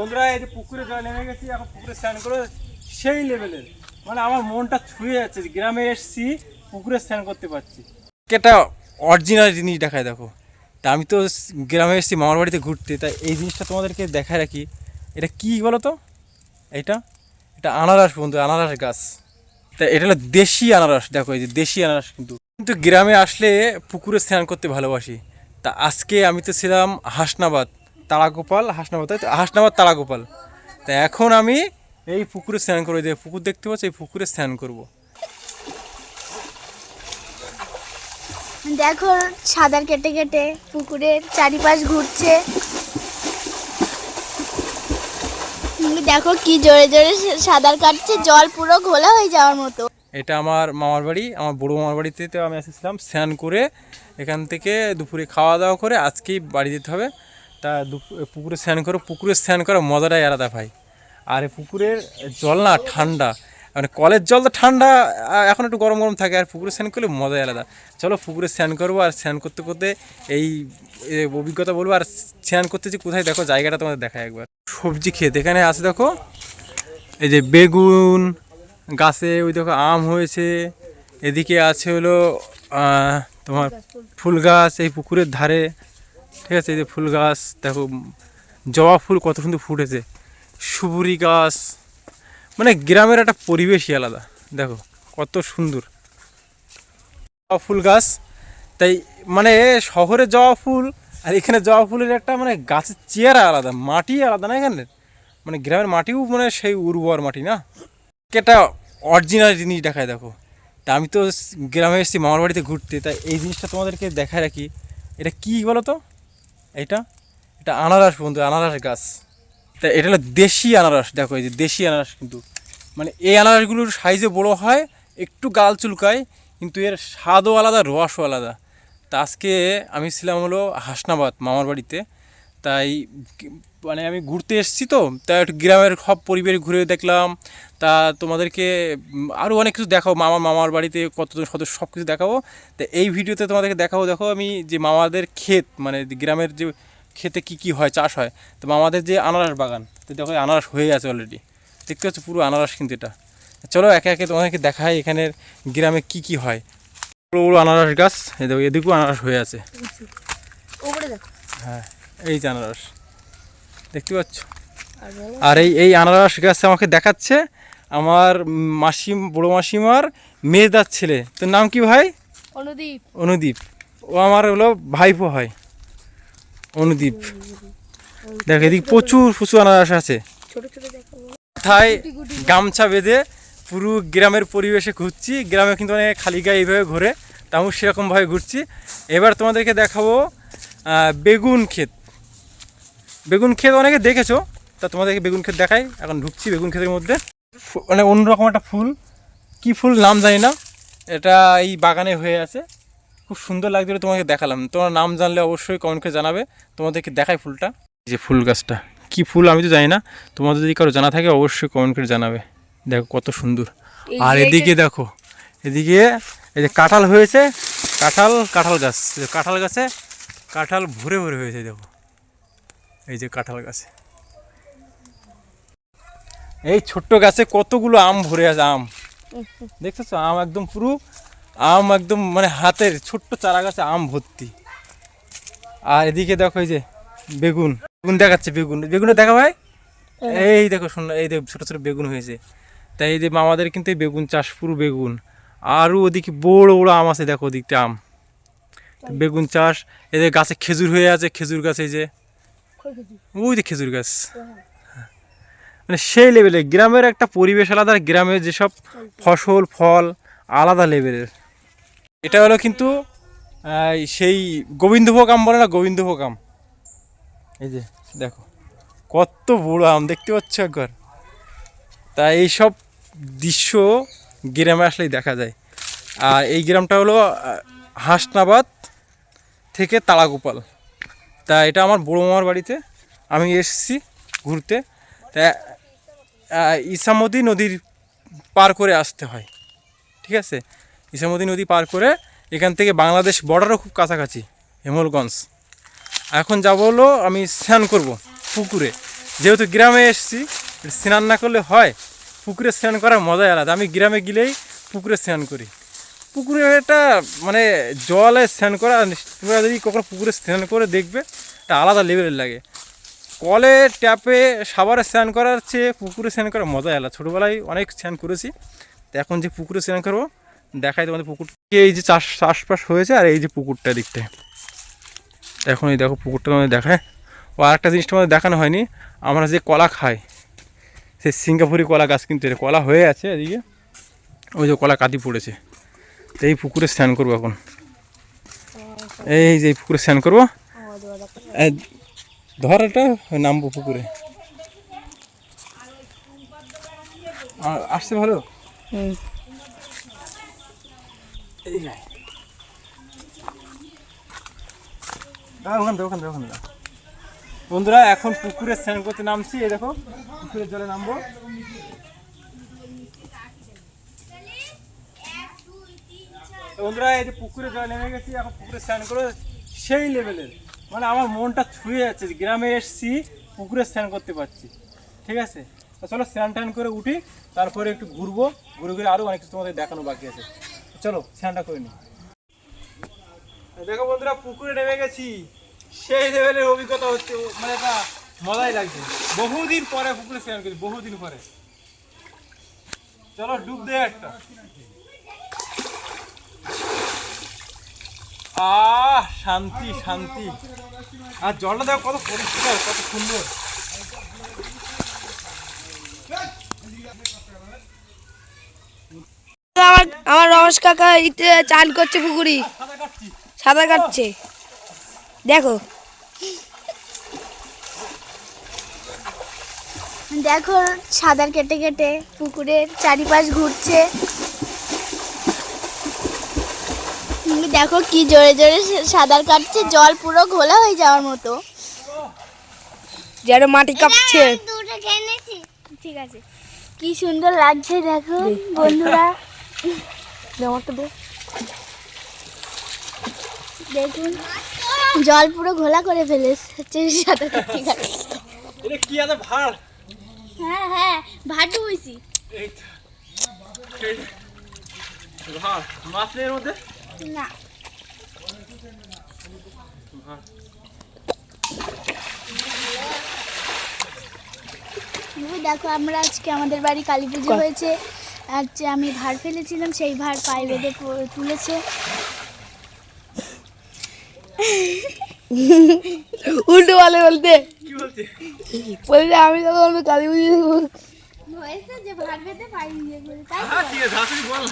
বন্ধুরা এই যে পুকুরে জল নেমে গেছি, এখন পুকুরে স্নান করে সেই লেভেলের, মানে আমার মনটা ছুঁয়ে যাচ্ছে। গ্রামে এসছি, পুকুরে স্নান করতে পারছি। এটা অরিজিনাল জিনিস দেখায় দেখো। তা আমি তো গ্রামে এসেছি মামার বাড়িতে ঘুরতে, তাই এই জিনিসটা তোমাদেরকে দেখায় রাখি। এটা কি বলো তো? এটা এটা আনারস বন্ধু, আনারস গাছ। তা এটা হলো দেশি আনারস। দেখো এই যে দেশি আনারস। কিন্তু কিন্তু গ্রামে আসলে পুকুরে স্নান করতে ভালোবাসি। তা আজকে আমি তো ছিলাম হাসনাবাদ তারাগোপাল, হাসনাবাদ, তাই তো হাসনাবাদ তারাগোপাল। তা এখন আমি এই পুকুরে স্নান করবো। যে পুকুর দেখতে পাচ্ছি, এই পুকুরে স্নান করবো। দেখো সাঁতার কেটে কেটে পুকুরের চারিপাশ ঘুরছে। দেখো কি জোরে জোরে সাঁতার কাটছে, জল পুরো ঘোলা হয়ে যাওয়ার মতো। এটা আমার মামার বাড়ি, আমার বড়ো মামার বাড়িতে তো আমি এসেছিলাম স্নান করে। এখান থেকে দুপুরে খাওয়া দাওয়া করে আজকেই বাড়ি যেতে হবে। তা পুকুরে স্নান করো। পুকুরে স্নান করার মজাটাই আলাদা ভাই। আর এই পুকুরের জল না ঠান্ডা, মানে কলের জল তো ঠান্ডা, এখন একটু গরম গরম থাকে। আর পুকুরে স্নান করলে মজাই আলাদা। চলো পুকুরে স্নান করবো, আর স্নান করতে করতে এই অভিজ্ঞতা বলবো। আর স্নান করতে যে কোথায় দেখো জায়গাটা তোমাদের দেখায় একবার। সবজি ক্ষেত এখানে আছে দেখো, এই যে বেগুন গাছে, ওই দেখো আম হয়েছে। এদিকে আছে হলো তোমার ফুল গাছ এই পুকুরের ধারে, ঠিক আছে। এই যে ফুল গাছ দেখো, জবা ফুল কত সুন্দর ফুটেছে, সুপুরি গাছ। মানে গ্রামের একটা পরিবেশই আলাদা। দেখো কত সুন্দর জবা ফুল গাছ। তাই মানে শহরে জবা ফুল আর এখানে জবা ফুলের একটা মানে গাছের চেহারা আলাদা, মাটি আলাদা না এখানে। মানে গ্রামের মাটিও মানে সেই উর্বর মাটি না। এটা অরিজিনাল জিনিস দেখায় দেখো। তা আমি তো গ্রামে এসেছি মামার বাড়িতে ঘুরতে, তাই এই জিনিসটা তোমাদেরকে দেখায় রাখি। এটা কি বলো তো? এটা এটা আনারস বন্ধু, আনারস গাছ। তা এটা হলো দেশি আনারস। দেখো এই যে দেশি আনারস। কিন্তু মানে এই আনারসগুলোর সাইজে বড় হয়, একটু গাল চুলকায়, কিন্তু এর স্বাদও আলাদা, রসও আলাদা। তা আজকে আমি ছিলাম হলো হাসনাবাদ মামার বাড়িতে। তাই মানে আমি ঘুরতে এসেছি তো, তাই একটু গ্রামের সব পরিবেশ ঘুরে দেখলাম। তা তোমাদেরকে আরও অনেক কিছু দেখাবো, মামার বাড়িতে কতজন সদস্য সব কিছু দেখাবো। তো এই ভিডিওতে তোমাদেরকে দেখাবো। দেখো আমি যে মামাদের ক্ষেত, মানে গ্রামের যে ক্ষেতে কি কি হয়, চাষ হয়। তো মামাদের যে আনারস বাগান, তো দেখো আনারস হয়ে আছে অলরেডি, দেখতে পাচ্ছ পুরো আনারস। কিন্তু এটা চলো একে একে তোমাদেরকে দেখাই এখানের গ্রামে কি কি হয়। বড়ো বড়ো আনারস গাছ, এই দেখো এদিকেও আনারস হয়ে আছে। হ্যাঁ এই যে আনারস দেখতে পাচ্ছ। আর এই আনারস গাছ আমাকে দেখাচ্ছে আমার বড়ো মাসিমার মেজদার ছেলে। তোর নাম কি ভাই? অনুদীপ। অনুদীপ। ও আমার হলো ভাইপো হয়, অনুদীপ। দেখ এদিকে প্রচুর প্রচুর আনারস আছে। মাথায় গামছা বেঁধে পুরো গ্রামের পরিবেশে ঘুরছি। গ্রামে কিন্তু অনেক খালি গায়ে এইভাবে ঘোরে, তাও সেরকমভাবে ঘুরছি। এবার তোমাদেরকে দেখাবো বেগুন ক্ষেত। বেগুন ক্ষেত অনেকে দেখেছো, তা তোমাদেরকে বেগুন ক্ষেত দেখাই। এখন ঢুকছি বেগুন ক্ষেতের মধ্যে। মানে অন্যরকম একটা ফুল, কি ফুল নাম জানি না, এটা এই বাগানে হয়ে আছে। খুব সুন্দর লাগছিল, তোমাকে দেখালাম। তোমার নাম জানলে অবশ্যই কমেন্ট করে জানাবে, তোমাদেরকে দেখাই ফুলটা। এই যে ফুল গাছটা কি ফুল আমি তো জানি না, তোমাদের যদি কারো জানা থাকে অবশ্যই কমেন্ট করে জানাবে। দেখো কত সুন্দর। আর এদিকে দেখো, এদিকে এই যে কাঁঠাল হয়েছে, কাঁঠাল গাছ। কাঁঠাল গাছে কাঁঠাল ভরে ভরে হয়েছে। দেখো এই যে কাঁঠাল গাছে, এই ছোট্ট গাছে কতগুলো আম ভরে আছে। আম দেখছো তো, আম একদম পুরো আম একদম মানে হাতের ছোট্ট চারা গাছে আম ভর্তি। আর এদিকে দেখো এই যে বেগুন দেখাচ্ছে। বেগুনটা দেখা ভাই, এই দেখো সুন্দর, এই দেখো ছোটো ছোটো বেগুন হয়েছে। তাই এই যে আমাদের কিন্তু এই বেগুন চাষ, পুরো বেগুন। আরও ওদিকে বড় বড় আম আছে, দেখো ওদিকটা আম, বেগুন চাষ। এদের গাছে খেজুর হয়ে আছে, খেজুর গাছ এই যে, ওই যে খেজুর গাছ। মানে সেই লেভেলে গ্রামের একটা পরিবেশ আলাদা, গ্রামের যেসব ফসল ফল আলাদা লেভেলের। এটা হলো কিন্তু সেই গোবিন্দভোগ আম বলে না, গোবিন্দভোগ আম। এই যে দেখো কত বড় আম, দেখতে পাচ্ছ একবার। তা এইসব দৃশ্য গ্রামে আসলেই দেখা যায়। আর এই গ্রামটা হলো হাসনাবাদ থেকে তারাগোপাল। তা এটা আমার বড়ো মামার বাড়িতে আমি এসেছি ঘুরতে। তা ইসামতি নদীর পার করে আসতে হয়, ঠিক আছে। ইসামতি নদী পার করে এখান থেকে বাংলাদেশ বর্ডারও খুব কাছাকাছি, হেমলগঞ্জ। এখন যাব হলো আমি স্নান করব পুকুরে। যেহেতু গ্রামে এসেছি, স্নান না করলে হয়? পুকুরে স্নান করার মজাই আলাদা। আমি গ্রামে গেলেই পুকুরে স্নান করি। পুকুরে একটা মানে জলে স্নান করা, তোমরা যদি কখনো পুকুরে স্নান করে দেখবে, এটা আলাদা লেভেলের লাগে। কলে ট্যাপে সাবারে স্নান করার চেয়ে পুকুরে স্নান করার মজাই আলাদা। ছোটোবেলায় অনেক স্নান করেছি, তো এখন যে পুকুরে স্নান করবো দেখাই তোমাদের পুকুরকে। এই যে চাষবাস হয়েছে আর এই যে পুকুরটা দিকটা, এখন এই দেখো পুকুরটা তোমাদের দেখায়। ও আরেকটা জিনিসটা আমাদের দেখানো হয়নি, আমরা যে কলা খাই সেই সিঙ্গাপুরি কলা গাছ, কিন্তু এটা কলা হয়ে আছে এদিকে, ওই যে কলা কাঁদি পড়েছে। তো এই পুকুরে স্নান করবো এখন, এই যে পুকুরে স্নান করবো। ধর এটা নামবো পুকুরে। আসছে ভালো। বন্ধুরা এখন পুকুরে স্নান করতে নামছি। এই দেখো পুকুরের জলে নামবো। বন্ধুরা এই যে পুকুরে জল নেমে গেছি, এখন পুকুরে স্নান করে সেই লেভেলের, মানে আমার মনটা ছুঁয়ে যাচ্ছে। গ্রামে এসছি, পুকুরে স্নান করতে পারছি। ঠিক আছে, চলো স্নান টান করে উঠি, তারপরে একটু ঘুরবো, ঘুরে ঘুরে আরও অনেক কিছু তোমাদের দেখানো বাকি আছে। চলো স্নানটা করে নিই। দেখো বন্ধুরা পুকুরে নেমে গেছি, সেই লেভেলের অভিজ্ঞতা হচ্ছে, মানে একটা মজাই লাগছে। বহুদিন পরে পুকুরে স্নান করছি, বহুদিন পরে। চলো ডুব দে একটা। শান্তি শান্তি। আর জলটা দেখো কত পরিষ্কার, কত সুন্দর। আমার রমেশ কাকা ইতে চান করছে পুকুরি, সাঁতার কাটছে। দেখো দেখো সাঁতার কেটে কেটে পুকুরের চারিপাশ ঘুরছে। দেখো কি জোরে জোরে সাঁতার কাটছে, জল পুরো ঘোলা হয়ে যাওয়ার মতো, যেন মাটি কাঁপছে। ঠিক আছে, কি সুন্দর লাগছে দেখো বন্ধুরা। দেখুন জল পুরো ঘোলা করে ফেলেছে সাঁতার কাটতে কাটতে। এটা কি আছে ভার? হ্যাঁ হ্যাঁ, ভাটু হইছি। এই ভার মাছের মধ্যে না, দেখো আমরা আজকে আমাদের বাড়ি কালী পুজো হয়েছে, আজকে আমি ভার ফেলেছিলাম, সেই ভার পায়ে বেঁধে তুলেছে। উল্টো বলে বলতে কি বলছে? বলছে আমি তখন কালী পুজো হয়েছে যে ভার বেঁধে পায়ে নিয়ে গেছে, তাই হ্যাঁ ঠিক আছে, আসলে বল।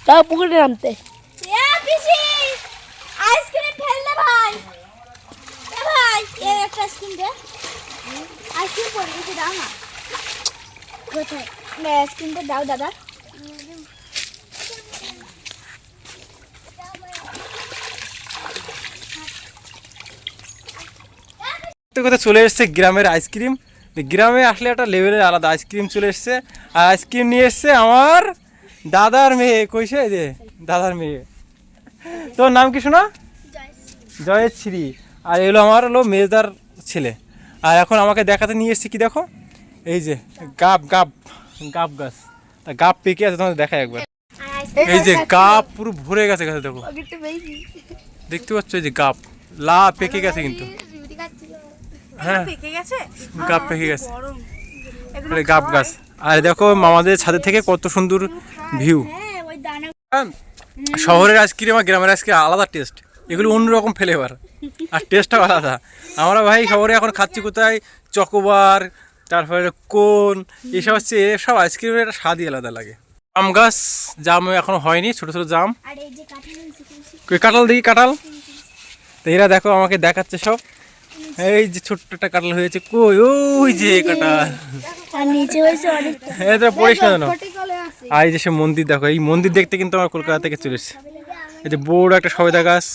তাও পুকুরে নামতে। আইসক্রিম ফেললে ভাই, এ ভাই এ একটা আইসক্রিম দে। আইসক্রিম পড়ে গেছে, দাও না। কোথায় না, আইসক্রিমটা দাও দাদা। কথা চলে এসছে গ্রামের আইসক্রিম। গ্রামে আসলে একটা লেভেলের আলাদা আইসক্রিম চলে এসছে। আর আইসক্রিম নিয়ে এসছে আমার দাদার মেয়ে। কইছে যে দাদার মেয়ে, তোর নাম কি শোনা? জয়শ্রী। আর এগুলো আমার হলো মেজদার ছেলে। আর এখন আমাকে দেখাতে নিয়ে এসছে কি দেখো, এই যে গাব গাব গাব গাছ, তা গাব পেকে আছে, তোমাদের দেখায় একবার। এই যে গাব পুরো ভরে গেছে গাছে, দেখো দেখতে পাচ্ছ, এই যে গাব লা পেকে গেছে কিন্তু। হ্যাঁ গাব পেকে গেছে, গাব গাছ। আর দেখো আমাদের ছাদের থেকে কত সুন্দর ভিউ। শহরের আইসক্রিম আর গ্রামের আইসক্রিম আলাদা টেস্ট, এগুলো অন্যরকম ফ্লেভার আর টেস্টটাও আলাদা। আমরা ভাই শহরে এখন খাচ্ছি কোথায় চকোবার, তারপরে কোন, এসব হচ্ছে, এসব আইসক্রিমের একটা স্বাদই আলাদা লাগে। জাম গাছ, জাম এখনো হয়নি, ছোটো ছোটো জাম। কাঁঠাল দেখি, কাঁঠাল। তো এরা দেখো আমাকে দেখাচ্ছে সব, এই যে ছোট্ট একটা কাঁঠাল হয়েছে, কই ওই যে কাঁঠাল, এটা পড়িস না যেন। আর এই যে সে মন্দির দেখো, এই মন্দির দেখতে কিন্তু আমার কলকাতা থেকে চলে এসেছে। এই যে বড় একটা সবেদা গাছ,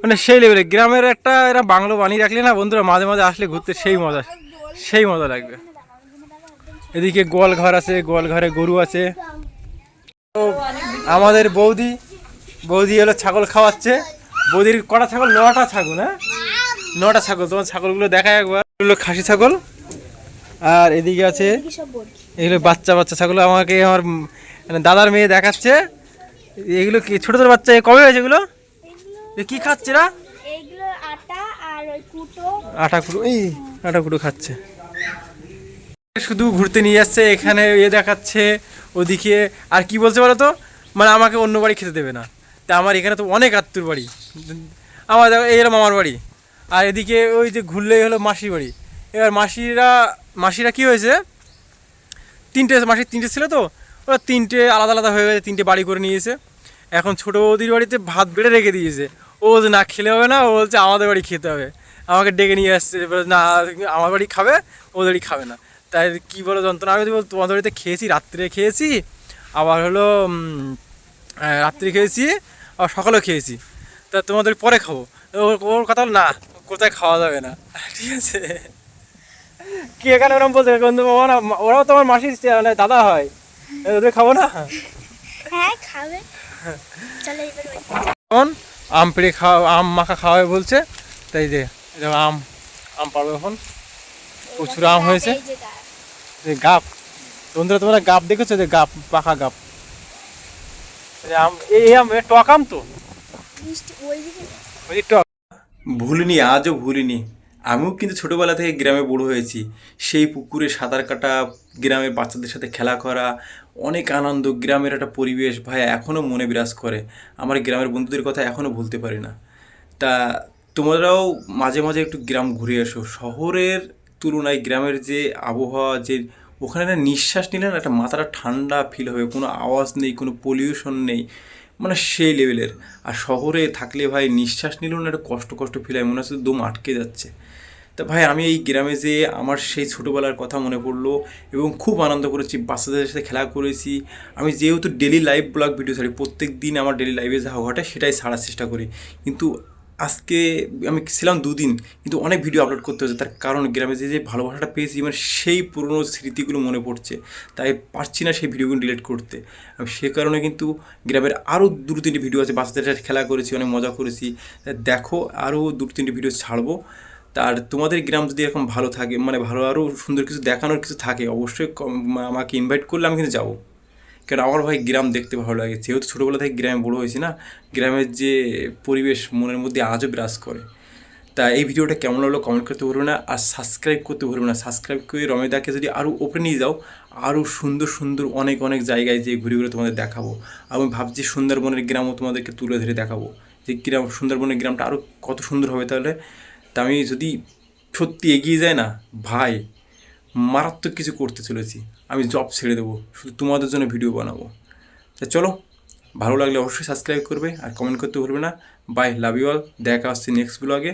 মানে সেই লেভেলে। গ্রামের একটা এরা বাংলো বানিয়ে রাখলে না বন্ধুরা, মাঝে মাঝে আসলে ঘুরতে সেই মজা লাগবে। এদিকে গোয়াল ঘর আছে, গোয়াল ঘরে গরু আছে। আমাদের বৌদি হলো ছাগল খাওয়াচ্ছে, বৌদির কটা ছাগল? 9টা ছাগল। হ্যাঁ 9টা ছাগল। তোমার ছাগলগুলো দেখায় একবার। এগুলো খাসি ছাগল আর এদিকে আছে কি সব বলি এগুলো বাচ্চা বাচ্চা ছাগল। আমাকে আমার মানে দাদার মেয়ে দেখাচ্ছে। এগুলো কি ছোট ছোট বাচ্চা? কবে হয়েছে এগুলো? এগুলো কি খাচ্ছে এরা? এইগুলো আটা আর ওই কুটো। আটা কুটো, এই আটা কুটো খাচ্ছে। শুধু ঘুরতে নিয়ে যাচ্ছে, এখানে দেখাচ্ছে, ওদিকে। আর কি বলছে বলো তো, মানে আমাকে অন্য বাড়ি খেতে দেবে না। তা আমার এখানে তো অনেক আত্মীয়র বাড়ি, আমার দেখো এই হলো মামার বাড়ি, আর এদিকে ওই যে ঘুরলেই হলো মাসির বাড়ি। এবার মাসিরা কি হয়েছে, মাসির 3টে ছিল তো, ওরা 3টে আলাদা আলাদা হয়ে গেছে, 3টে বাড়ি করে নিয়েছে। এখন ছোটো বৌদির বাড়িতে ভাত বেড়ে রেখে দিয়েছে। ও বলছে না খেলে হবে না, ও বলছে আমাদের বাড়ি খেতে হবে। আমাকে ডেকে নিয়ে আসছে, না আমার বাড়ি খাবে, ওদের বাড়ি খাবে না। তাই কী বলো যন্ত্রণা। আমি বল তোমাদের বাড়িতে খেয়েছি, রাত্রে খেয়েছি, আবার হলো রাত্রে খেয়েছি, আবার সকালেও খেয়েছি, তা তোমাদের পরে খাবো। ওর কথা হলো না, কোথায় খাওয়া যাবে না, ঠিক আছে। কি এখানে ওরকম বলছে, কিন্তু ওরাও তোমার মাসির মানে দাদা হয়, ওদের খাবো না। হ্যাঁ খাবে, চলো এবার এখন আম পেড়ে খাওয়া, আম মাখা খাওয়াবে বলছে। তাই যে আম পারবো এখন, প্রচুর আম হয়েছে। এই যে গাছ। যে গাপ, বন্ধুরা তোমরা গাপ দেখেছো? যে গাপ, পাকা গাপ, আম, এই আম টক আম তো, মিষ্টি ওইদিকে। ওই টক। ভুলিনি, আজও ভুলিনি। আমিও কিন্তু ছোটোবেলা থেকে গ্রামে বড় হয়েছি। সেই পুকুরে সাঁতার কাটা, গ্রামের বাচ্চাদের সাথে খেলা করা, অনেক আনন্দ, গ্রামের একটা পরিবেশ ভাই এখনও মনে বিরাজ করে। আমার গ্রামের বন্ধুদের কথা এখনও ভুলতে পারি না। তা তোমরাও মাঝে মাঝে একটু গ্রাম ঘুরে এসো। শহরের তুলনায় গ্রামের যে আবহাওয়া, যে ওখানে না নিঃশ্বাস নিলে না একটা মাথাটা ঠান্ডা ফিল হবে, কোনো আওয়াজ নেই, কোনো পলিউশন নেই, মানে সেই লেভেলের। আর শহরে থাকলে ভাই নিঃশ্বাস নিলেও না একটা কষ্ট কষ্ট ফিল হয়, মনে হচ্ছে দম আটকে যাচ্ছে। তা ভাই আমি এই গ্রামে যে আমার সেই ছোটোবেলার কথা মনে পড়লো এবং খুব আনন্দ করেছি, বাচ্চাদের সাথে খেলা করেছি। আমি যেহেতু ডেলি লাইভ ব্লগ ভিডিও ছাড়ি, প্রত্যেক দিন আমার ডেলি লাইভে যা ঘটে সেটাই ছাড়ার চেষ্টা করি, কিন্তু আজকে আমি ছিলাম 2 দিন, কিন্তু অনেক ভিডিও আপলোড করতে হচ্ছে। তার কারণ গ্রামে যে যে ভালোবাসাটা পেয়েছি, মানে সেই পুরনো স্মৃতিগুলো মনে পড়ছে, তাই পারছি না সেই ভিডিওগুলো ডিলিট করতে। আমি সে কারণে কিন্তু গ্রামের আরও 2-3টি ভিডিও আছে, বাচ্চাদের সাথে খেলা করেছি, অনেক মজা করেছি, দেখো আরও 2-3টি ভিডিও ছাড়বো। তার তোমাদের গ্রাম যদি এরকম ভালো থাকে, মানে ভালো আরও সুন্দর কিছু দেখানোর কিছু থাকে, অবশ্যই আমাকে ইনভাইট করলে আমি কিন্তু যাবো। কারণ আমার ভাই গ্রাম দেখতে ভালো লাগে, যেহেতু ছোটোবেলা থেকে গ্রামে বড়ো হয়েছি না, গ্রামের যে পরিবেশ মনের মধ্যে আজও বিরাজ করে। তা এই ভিডিওটা কেমন লাগলো কমেন্ট করতে ভুলবে না, আর সাবস্ক্রাইব করতে ভুলবে না। সাবস্ক্রাইব করে রমেদাকে যদি আরও ওপরে নিয়ে যাও, আরও সুন্দর সুন্দর অনেক অনেক জায়গায় যে ঘুরে ঘুরে তোমাদের দেখাবো। আমি ভাবছি সুন্দরবনের গ্রামও তোমাদেরকে তুলে ধরে দেখাবো, যে গ্রাম, সুন্দরবনের গ্রামটা আরও কত সুন্দর হবে তাহলে। তা আমি যদি সত্যি এগিয়ে যায় না ভাই, মারাত্মক কিছু করতে চলেছি, আমি জব ছেড়ে দেবো, শুধু তোমাদের জন্য ভিডিও বানাবো। তা চলো, ভালো লাগলে অবশ্যই সাবস্ক্রাইব করবে আর কমেন্ট করতে ভুলবে না। বাই, লাভ ইউ অল, দেখা হচ্ছে নেক্সট ব্লগে।